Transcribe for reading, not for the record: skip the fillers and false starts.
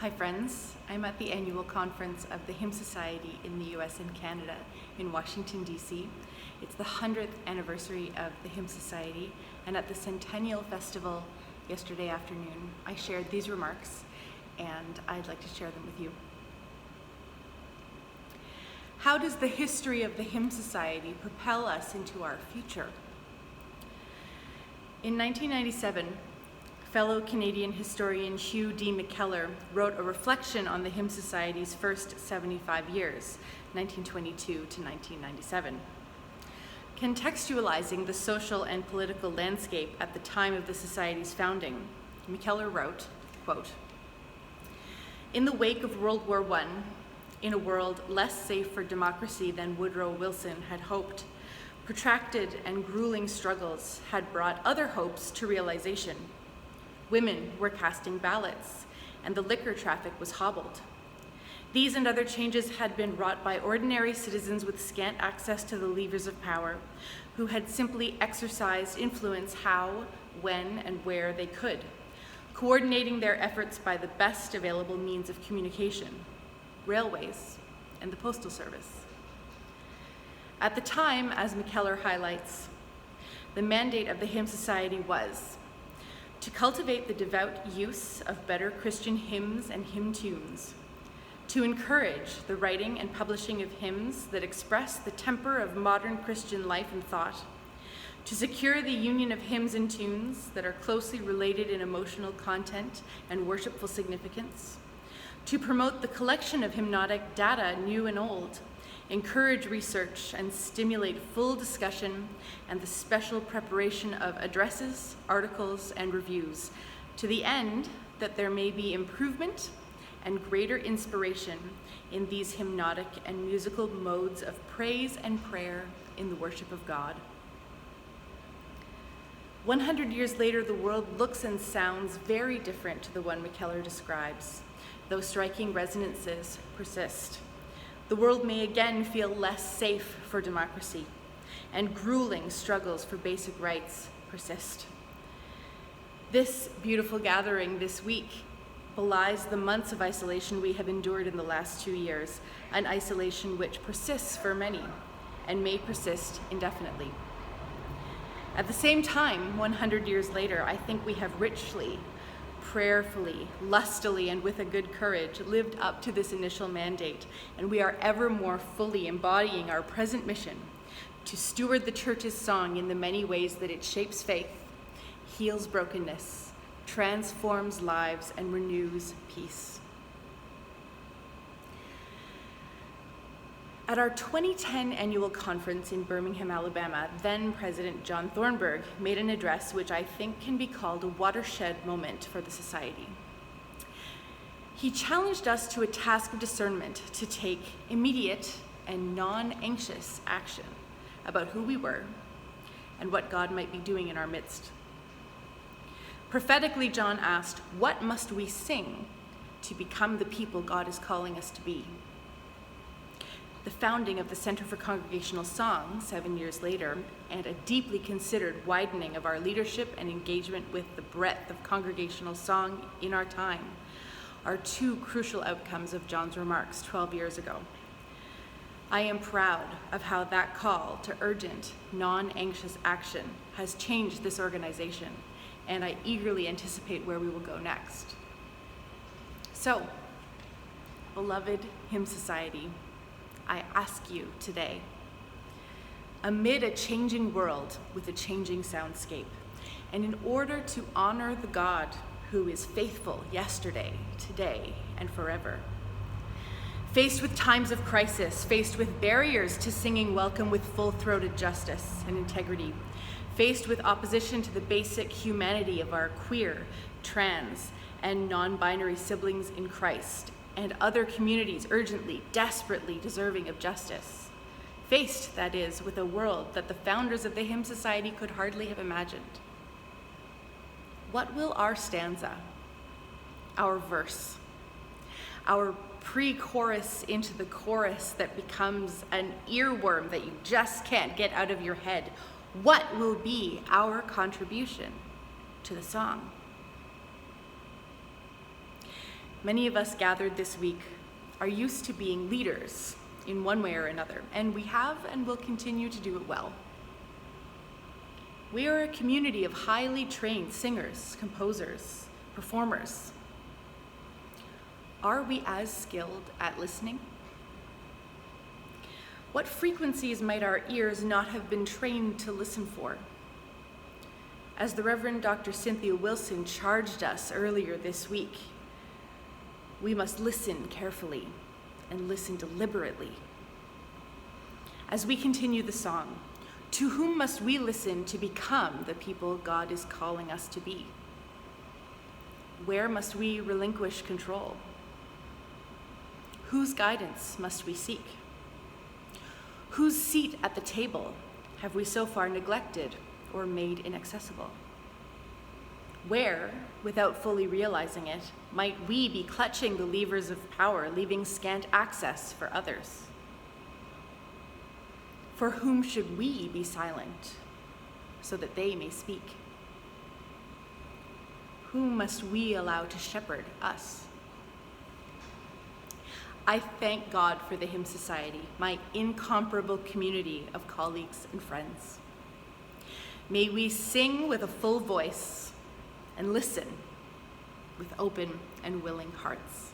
Hi friends, I'm at the annual conference of the Hymn Society in the US and Canada in Washington, DC. It's the 100th anniversary of the Hymn Society, and at the Centennial Festival yesterday afternoon, I shared these remarks, and I'd like to share them with you. How does the history of the Hymn Society propel us into our future? In 1997, fellow Canadian historian Hugh D. McKellar wrote a reflection on the Hymn Society's first 75 years, 1922 to 1997. Contextualizing the social and political landscape at the time of the Society's founding, McKellar wrote, quote, "In the wake of World War I, in a world less safe for democracy than Woodrow Wilson had hoped, protracted and grueling struggles had brought other hopes to realization. Women were casting ballots, and the liquor traffic was hobbled. These and other changes had been wrought by ordinary citizens with scant access to the levers of power, who had simply exercised influence how, when, and where they could, coordinating their efforts by the best available means of communication, railways, and the postal service. At the time, as McKellar highlights, the mandate of the Hymn Society was to cultivate the devout use of better Christian hymns and hymn tunes, to encourage the writing and publishing of hymns that express the temper of modern Christian life and thought, to secure the union of hymns and tunes that are closely related in emotional content and worshipful significance, to promote the collection of hymnotic data, new and old, encourage research and stimulate full discussion and the special preparation of addresses, articles, and reviews, to the end that there may be improvement and greater inspiration in these hymnotic and musical modes of praise and prayer in the worship of God." 100 years later, the world looks and sounds very different to the one McKellar describes, though striking resonances persist. The world may again feel less safe for democracy, and grueling struggles for basic rights persist. This beautiful gathering this week belies the months of isolation we have endured in the last 2 years, an isolation which persists for many and may persist indefinitely. At the same time, 100 years later, I think we have richly, prayerfully, lustily, and with a good courage lived up to this initial mandate, and we are ever more fully embodying our present mission to steward the Church's song in the many ways that it shapes faith, heals brokenness, transforms lives, and renews peace. At our 2010 annual conference in Birmingham, Alabama, then President John Thornburg made an address which I think can be called a watershed moment for the Society. He challenged us to a task of discernment to take immediate and non-anxious action about who we were and what God might be doing in our midst. Prophetically, John asked, "What must we sing to become the people God is calling us to be?" The founding of the Center for Congregational Song 7 years later, and a deeply considered widening of our leadership and engagement with the breadth of congregational song in our time, are two crucial outcomes of John's remarks 12 years ago. I am proud of how that call to urgent, non-anxious action has changed this organization, and I eagerly anticipate where we will go next. So, beloved Hymn Society, I ask you today, amid a changing world with a changing soundscape, and in order to honor the God who is faithful yesterday, today, and forever, faced with times of crisis, faced with barriers to singing welcome with full-throated justice and integrity, faced with opposition to the basic humanity of our queer, trans, and non-binary siblings in Christ, and other communities urgently, desperately deserving of justice. Faced, that is, with a world that the founders of the Hymn Society could hardly have imagined. What will our stanza, our verse, our pre-chorus into the chorus that becomes an earworm that you just can't get out of your head, what will be our contribution to the song? Many of us gathered this week are used to being leaders in one way or another, and we have and will continue to do it well. We are a community of highly trained singers, composers, performers. Are we as skilled at listening? What frequencies might our ears not have been trained to listen for? As the Reverend Dr. Cynthia Wilson charged us earlier this week, we must listen carefully and listen deliberately. As we continue the song, to whom must we listen to become the people God is calling us to be? Where must we relinquish control? Whose guidance must we seek? Whose seat at the table have we so far neglected or made inaccessible? Where, without fully realizing it, might we be clutching the levers of power, leaving scant access for others? For whom should we be silent so that they may speak? Whom must we allow to shepherd us? I thank God for the Hymn Society, my incomparable community of colleagues and friends. May we sing with a full voice and listen with open and willing hearts.